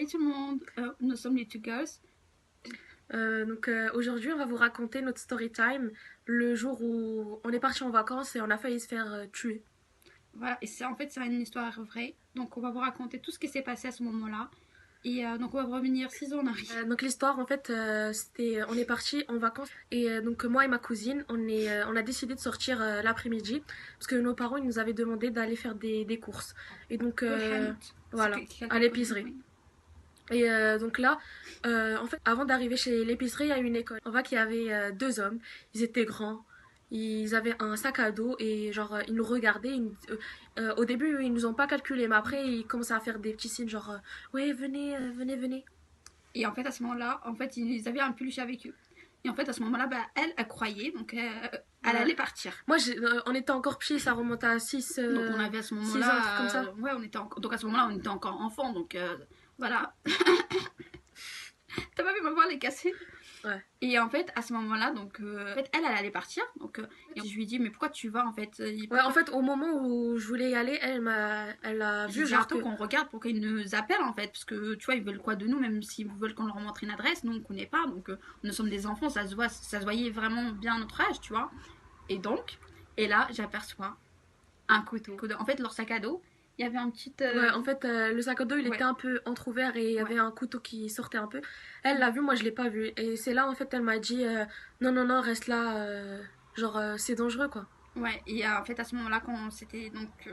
Salut tout le monde, nous sommes les Two Girls. Aujourd'hui, on va vous raconter notre story time le jour où on est parti en vacances et on a failli se faire tuer. Voilà, et c'est en fait c'est une histoire vraie. Donc on va vous raconter tout ce qui s'est passé à ce moment-là. Et donc on va revenir 6 ans en arrière. Donc l'histoire, en fait, c'était, on est parti en vacances et donc moi et ma cousine, on a décidé de sortir l'après-midi parce que nos parents ils nous avaient demandé d'aller faire des courses. Et donc voilà, à l'épicerie. Et donc là, en fait, avant d'arriver chez l'épicerie, il y a une école. On voit qu'il y avait deux hommes. Ils étaient grands. Ils avaient un sac à dos et genre ils nous regardaient. Au début, ils nous ont pas calculé, mais après ils commençaient à faire des petits signes genre ouais venez, venez, venez. Et en fait à ce moment-là, en fait ils avaient un peluche avec eux. Et en fait à ce moment-là, bah, elle croyait, donc elle allait partir. Moi, on était encore petits, ça remonte à 6 Donc on avait à ce moment-là, comme ça. Ouais, donc à ce moment-là on était encore enfants, donc voilà. T'as pas vu ma voix les casser? Ouais. Et en fait, à ce moment-là, donc, en fait, elle allait partir. Donc, et je lui dis, mais pourquoi tu vas en fait? Ouais, en fait, au moment où je voulais y aller, elle a vu genre que... qu'on regarde pour qu'ils nous appellent en fait, parce que tu vois, ils veulent quoi de nous, même s'ils veulent qu'on leur montre une adresse, nous on connaît pas, donc nous sommes des enfants, ça se voyait vraiment bien à notre âge, tu vois. Et donc, et là, j'aperçois un couteau. En fait, leur sac à dos, il y avait un petit... Ouais, en fait, le sac à dos, il était un peu entrouvert et il y avait un couteau qui sortait un peu. Elle l'a vu, moi je l'ai pas vu. Et c'est là, en fait, elle m'a dit non, non, non, reste là. Genre, c'est dangereux, quoi. Ouais, et en fait, à ce moment-là, quand c'était donc...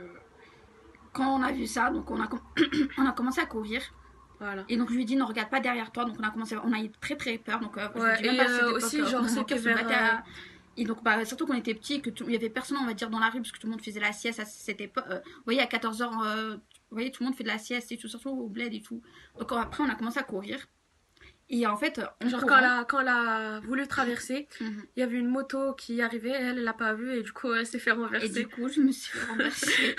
quand on a vu ça, donc on a, on a commencé à courir. Voilà. Et donc je lui ai dit ne regarde pas derrière toi, donc on a eu très très peur. Donc ouais, je dis même et aussi genre c'était vers... Et donc bah, surtout qu'on était petits, il y avait personne on va dire dans la rue parce que tout le monde faisait la sieste à cette époque. Vous voyez à 14h, vous voyez tout le monde fait de la sieste et tout, surtout au bled et tout. Donc après on a commencé à courir. Et en fait, genre quand elle a voulu traverser, il y avait une moto qui arrivait, elle l'a pas vue et du coup elle s'est fait renverser. Et du coup je me suis fait renverser.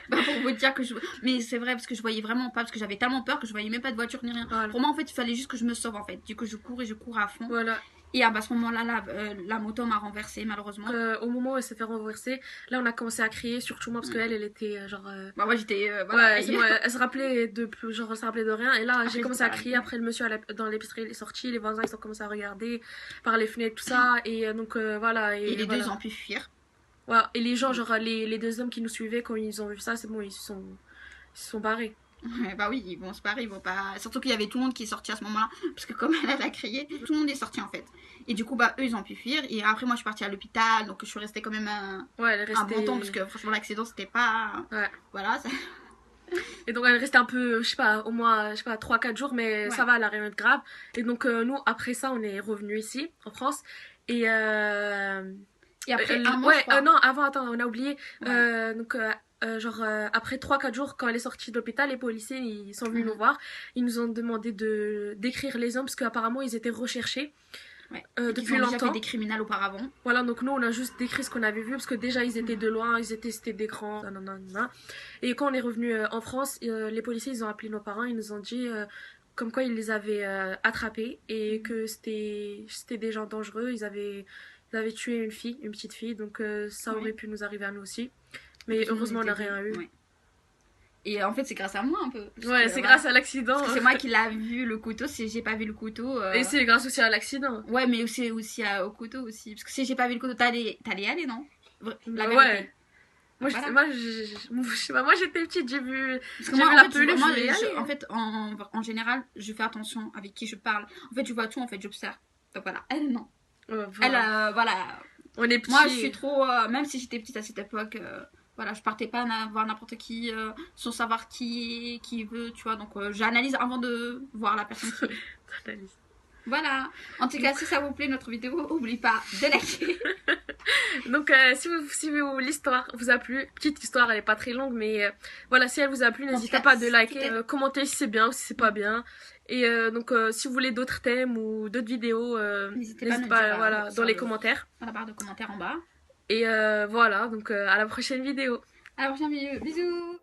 Bah, pour vous dire que mais c'est vrai parce que je voyais vraiment pas, parce que j'avais tellement peur que je voyais même pas de voiture ni rien. Voilà. Pour moi en fait il fallait juste que je me sauve en fait. Du coup je cours et je cours à fond. Voilà. Et à ce moment-là, la moto m'a renversée malheureusement. Au moment où elle s'est fait renverser, là on a commencé à crier, surtout moi parce qu'elle elle était genre. Bah moi j'étais. Voilà, ouais, elle se rappelait genre elle se rappelait de rien et là j'ai commencé à crier. Après le monsieur dans l'épicerie il est sorti, les voisins ils ont commencé à regarder par les fenêtres tout ça et donc voilà. Et les deux ont pu fuir. Ouais, et les gens genre les deux hommes qui nous suivaient quand ils ont vu ça c'est bon ils se sont barrés. Ouais, bah oui, ils vont se barrer, ils vont pas. Surtout qu'il y avait tout le monde qui est sorti à ce moment-là, parce que comme elle a crié, tout le monde est sorti en fait. Et du coup, bah eux ils ont pu fuir. Et après, moi je suis partie à l'hôpital, donc je suis restée quand même un bon temps, parce que franchement, l'accident c'était pas. Ouais. Voilà. Ça... Et donc elle restait un peu, je sais pas, au moins, je sais pas, 3-4 jours, mais ça va, elle a rien de grave. Et donc nous, après ça, on est revenus ici, en France. Et après, un mois, non, avant, attends, on a oublié. Donc, après 3-4 jours, quand elle est sortie de l'hôpital, les policiers ils sont venus nous voir. Ils nous ont demandé d'écrire les hommes parce qu'apparemment ils étaient recherchés. Ouais. Depuis longtemps. Ils ont déjà fait des criminels auparavant. Voilà, donc nous on a juste décrit ce qu'on avait vu parce que déjà ils étaient de loin, c'était des grands. Et quand on est revenu en France, les policiers ils ont appelé nos parents, ils nous ont dit comme quoi ils les avaient attrapés et que c'était des gens dangereux. Ils avaient tué une petite fille, donc ça aurait pu nous arriver à nous aussi. Mais heureusement on n'a rien eu. Ouais. Et en fait, c'est grâce à moi un peu. Ouais, c'est grâce à l'accident. C'est moi qui l'a vu le couteau, si j'ai pas vu le couteau. Et c'est grâce aussi à l'accident. Ouais, mais c'est aussi au couteau aussi. Parce que si j'ai pas vu le couteau, t'allais y aller, non? La vérité. Ouais. Moi, moi j'étais petite, j'ai vu la peluche, je voulais y aller. En fait, en général, je fais attention avec qui je parle. En fait, je vois tout, en fait, j'observe. Donc voilà, elle, non. Voilà. Elle, voilà. On est petits. Moi, je suis trop. Même si j'étais petite à cette époque. Voilà, je partais pas voir n'importe qui sans savoir qui veut, tu vois. Donc, j'analyse avant de voir la personne qui T'analyses. Voilà. En tout cas, si ça vous plaît, notre vidéo, n'oubliez pas de liker. Donc, si l'histoire vous a plu, petite histoire, elle est pas très longue, mais voilà, si elle vous a plu, n'hésitez pas de liker, commenter si c'est bien ou si c'est pas bien. Et donc, si vous voulez d'autres thèmes ou d'autres vidéos, n'hésitez pas voilà, dans les commentaires. Dans la barre de commentaires en bas. Et voilà, donc à la prochaine vidéo. À la prochaine vidéo. Bisous.